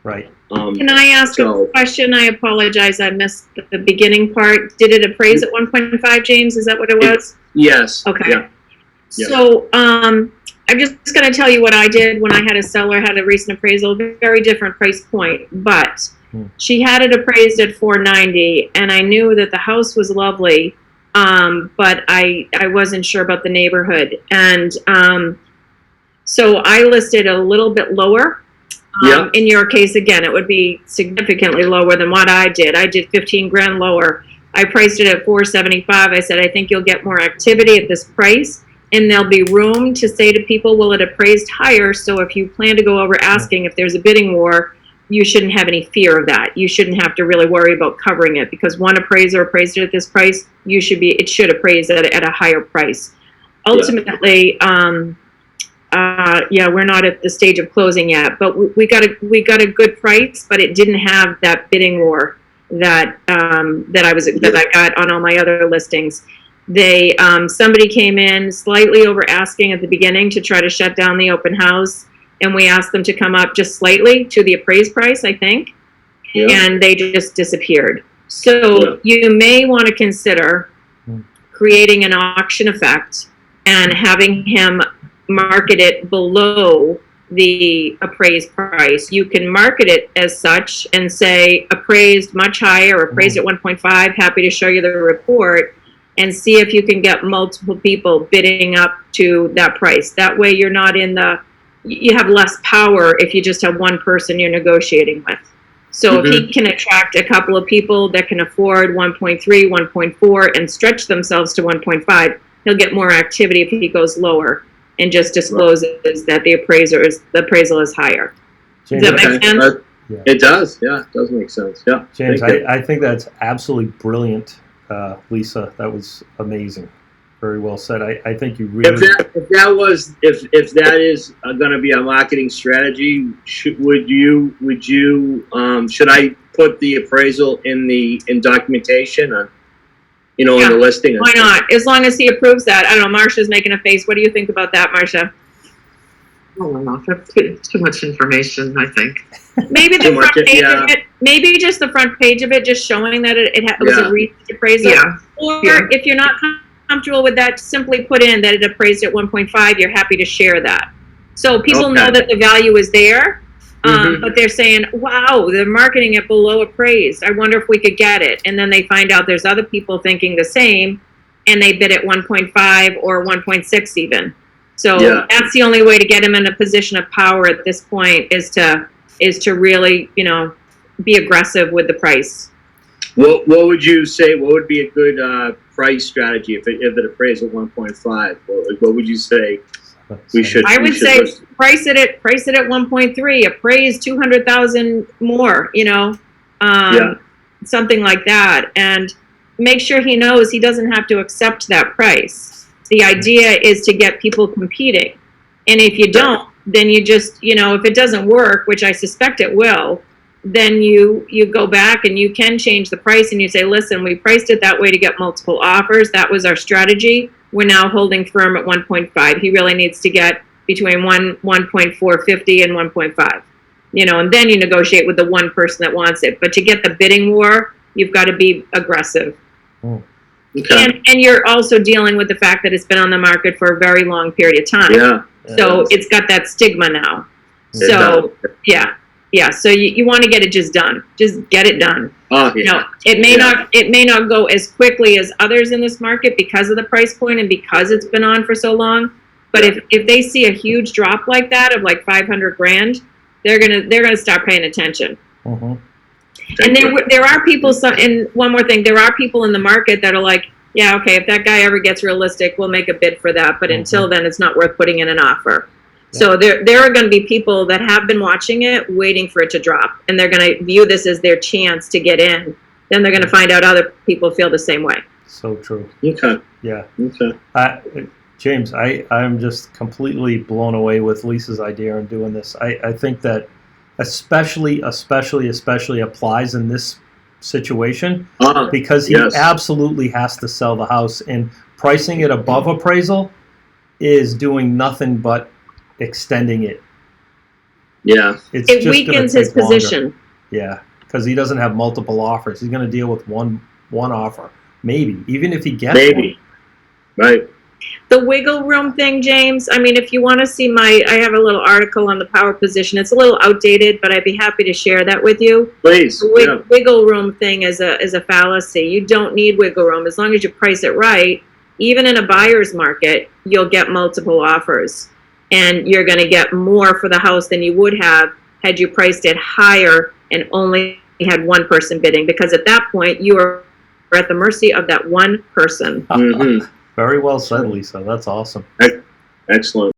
Right. Can I ask a question? I apologize, I missed the beginning part. Did it appraise at 1.5, James? Is that what it was? Yes. Okay. Yeah. Yeah. So, I'm just going to tell you what I did when I had a seller, had a recent appraisal, very different price point, but she had it appraised at 490, and I knew that the house was lovely, but I wasn't sure about the neighborhood. And so I listed a little bit lower. In your case, again, it would be significantly lower than what I did. I did 15 grand lower. I priced it at 475. I said, I think you'll get more activity at this price, and there'll be room to say to people, well, it appraised higher, so if you plan to go over asking, if there's a bidding war, you shouldn't have any fear of that. You shouldn't have to really worry about covering it, because one appraiser appraised it at this price, it should appraise at a higher price. Ultimately, we're not at the stage of closing yet, but we got a good price, but it didn't have that bidding war that I got on all my other listings. Somebody came in slightly over asking at the beginning to try to shut down the open house, and we asked them to come up just slightly to the appraised price, I think, and they just disappeared. So you may want to consider creating an auction effect and having him market it below the appraised price. You can market it as such and say appraised much higher, appraised at 1.5, happy to show you the report, and see if you can get multiple people bidding up to that price. That way you're not you have less power if you just have one person you're negotiating with. So if he can attract a couple of people that can afford 1.3, 1.4 and stretch themselves to 1.5, he'll get more activity if he goes lower and just discloses that the appraisal is higher. James, does that make sense? It does. Yeah, it does make sense. Yeah. James, I think that's absolutely brilliant, Lisa. That was amazing. Very well said. I think you really. If that is going to be a marketing strategy, should I put the appraisal in documentation on? In the listing. Why not? As long as he approves that. I don't know. Marcia's making a face. What do you think about that, Marcia? I don't know. That's too much information, I think. Maybe the front page of it. Maybe just the front page of it, just showing that it was a recent appraisal. Yeah. Or if you're not comfortable with that, simply put in that it appraised at 1.5. You're happy to share that, so people know that the value is there. But they're saying, wow, they're marketing it below appraised. I wonder if we could get it. And then they find out there's other people thinking the same, and they bid at 1.5 or 1.6 even. So that's the only way to get them in a position of power at this point is to really, be aggressive with the price. What would you say? What would be a good price strategy if it appraised at 1.5? What would you say? I would say price it at 1.3, appraise 200,000 more, something like that, and make sure he knows he doesn't have to accept that price. The idea is to get people competing, and if you don't, then you just, if it doesn't work, which I suspect it will, then you go back and you can change the price and you say, listen, we priced it that way to get multiple offers. That was our strategy. We're now holding firm at 1.5. He really needs to get between 1.450 and 1.5, and then you negotiate with the one person that wants it. But to get the bidding war, you've got to be aggressive. Okay. And you're also dealing with the fact that it's been on the market for a very long period of time. Yeah. So it's got that stigma now. So so you want to get it just done. Just get it done. Oh, yeah. It may not go as quickly as others in this market because of the price point and because it's been on for so long. But if they see a huge drop like that of like 500 grand, they're gonna start paying attention. And there are people. And one more thing, there are people in the market that are like, yeah, okay, if that guy ever gets realistic, we'll make a bid for that. But until then, it's not worth putting in an offer. So there are going to be people that have been watching it, waiting for it to drop, and they're going to view this as their chance to get in. Then they're going to find out other people feel the same way. So true. Okay. Yeah. Okay. James, I'm just completely blown away with Lisa's idea in doing this. I think that especially applies in this situation because he absolutely has to sell the house, and pricing it above appraisal is doing nothing but extending it Yeah. It's It just gonna weakens his take longer. position. Yeah, because he doesn't have multiple offers. He's going to deal with one offer, maybe, even if he gets Maybe. Right. The wiggle room thing, James, I mean, if you want to see I have a little article on the power position. It's a little outdated, but I'd be happy to share that with you. Please. The Yeah. wiggle room thing is a fallacy. You don't need wiggle room. As long as you price it right, even in a buyer's market, you'll get multiple offers. And you're going to get more for the house than you would have had you priced it higher and only had one person bidding. Because at that point, you are at the mercy of that one person. Mhm. Very well said, Lisa. That's awesome. Excellent.